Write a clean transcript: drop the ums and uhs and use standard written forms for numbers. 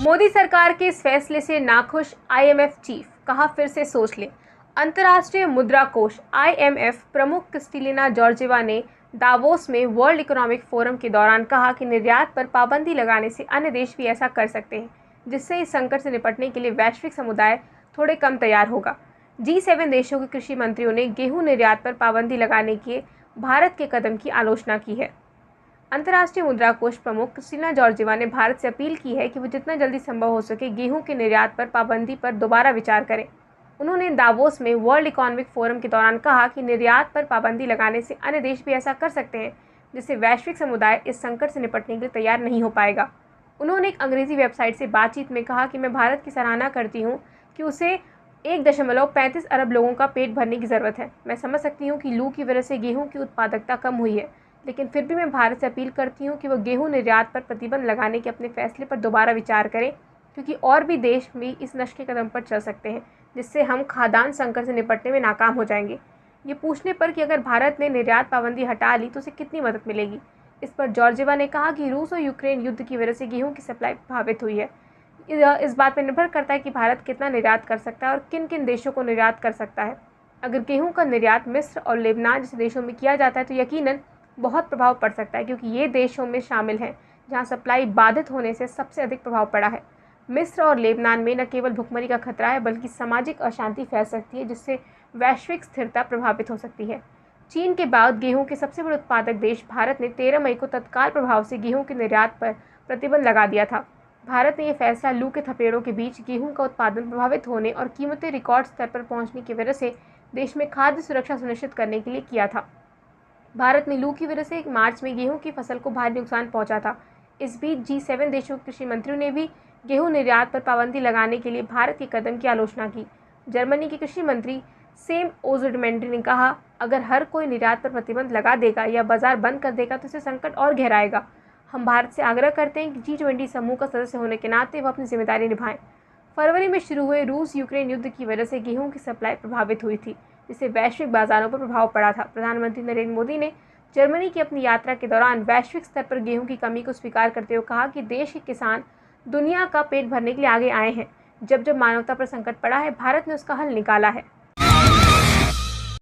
मोदी सरकार के इस फैसले से नाखुश आईएमएफ चीफ, कहा फिर से सोच लें। अंतर्राष्ट्रीय मुद्रा कोष आईएमएफ प्रमुख क्रिस्टलिना जॉर्जिवा ने दावोस में वर्ल्ड इकोनॉमिक फोरम के दौरान कहा कि निर्यात पर पाबंदी लगाने से अन्य देश भी ऐसा कर सकते हैं, जिससे इस संकट से निपटने के लिए वैश्विक समुदाय थोड़े कम तैयार होगा। G7 देशों के कृषि मंत्रियों ने गेहूं निर्यात पर पाबंदी लगाने के भारत के कदम की आलोचना की है। अंतर्राष्ट्रीय मुद्रा कोष प्रमुख क्रिस्टलिना जॉर्जिवा ने भारत से अपील की है कि वो जितना जल्दी संभव हो सके गेहूं के निर्यात पर पाबंदी पर दोबारा विचार करें। उन्होंने दावोस में वर्ल्ड इकोनॉमिक फोरम के दौरान कहा कि निर्यात पर पाबंदी लगाने से अन्य देश भी ऐसा कर सकते हैं, जिससे वैश्विक समुदाय इस संकट से निपटने के लिए तैयार नहीं हो पाएगा। उन्होंने एक अंग्रेजी वेबसाइट से बातचीत में कहा कि मैं भारत की सराहना करती हूँ कि उसे 1.35 अरब लोगों का पेट भरने की ज़रूरत है। मैं समझ सकती हूँ कि लू की वजह से गेहूं की उत्पादकता कम हुई है, लेकिन फिर भी मैं भारत से अपील करती हूँ कि वह गेहूं निर्यात पर प्रतिबंध लगाने के अपने फैसले पर दोबारा विचार करें, क्योंकि और भी देश भी इस नक्शे के कदम पर चल सकते हैं, जिससे हम खाद्यान्न संकट से निपटने में नाकाम हो जाएंगे। ये पूछने पर कि अगर भारत ने निर्यात पाबंदी हटा ली तो उसे कितनी मदद मिलेगी, इस पर जॉर्जिवा ने कहा कि रूस और यूक्रेन युद्ध की वजह से गेहूं की सप्लाई प्रभावित हुई है। इस बात पर निर्भर करता है कि भारत कितना निर्यात कर सकता है और किन किन देशों को निर्यात कर सकता है। अगर गेहूं का निर्यात मिस्र और लेबनान जैसे देशों में किया जाता है तो यकीनन बहुत प्रभाव पड़ सकता है, क्योंकि ये देशों में शामिल हैं जहां सप्लाई बाधित होने से सबसे अधिक प्रभाव पड़ा है। मिस्र और लेबनान में न केवल भुखमरी का खतरा है, बल्कि सामाजिक अशांति फैल सकती है, जिससे वैश्विक स्थिरता प्रभावित हो सकती है। चीन के बाद गेहूं के सबसे बड़े उत्पादक देश भारत ने 13 मई को तत्काल प्रभाव से गेहूं के निर्यात पर प्रतिबंध लगा दिया था। भारत ने यह फैसला लू के थपेड़ों के बीच गेहूं का उत्पादन प्रभावित होने और कीमतें रिकॉर्ड स्तर पर पहुंचने की वजह से देश में खाद्य सुरक्षा सुनिश्चित करने के लिए किया था। भारत में लू की वजह से मार्च में गेहूं की फसल को भारी नुकसान पहुंचा था। इस बीच G7 देशों के कृषि मंत्रियों ने भी गेहूं निर्यात पर पाबंदी लगाने के लिए भारत के कदम की आलोचना की। जर्मनी के कृषि मंत्री सेम ओज़ुडमेंडी ने कहा, अगर हर कोई निर्यात पर प्रतिबंध लगा देगा या बाजार बंद कर देगा तो इससे संकट और गहराएगा। हम भारत से आग्रह करते हैं कि G20 समूह का सदस्य होने के नाते वह अपनी जिम्मेदारी निभाएं। फरवरी में शुरू हुए रूस यूक्रेन युद्ध की वजह से गेहूं की सप्लाई प्रभावित हुई थी, जिससे वैश्विक बाजारों पर प्रभाव पड़ा था। प्रधानमंत्री नरेंद्र मोदी ने जर्मनी की अपनी यात्रा के दौरान वैश्विक स्तर पर गेहूं की कमी को स्वीकार करते हुए कहा कि देश के किसान दुनिया का पेट भरने के लिए आगे आए हैं। जब मानवता पर संकट पड़ा है, भारत ने उसका हल निकाला है।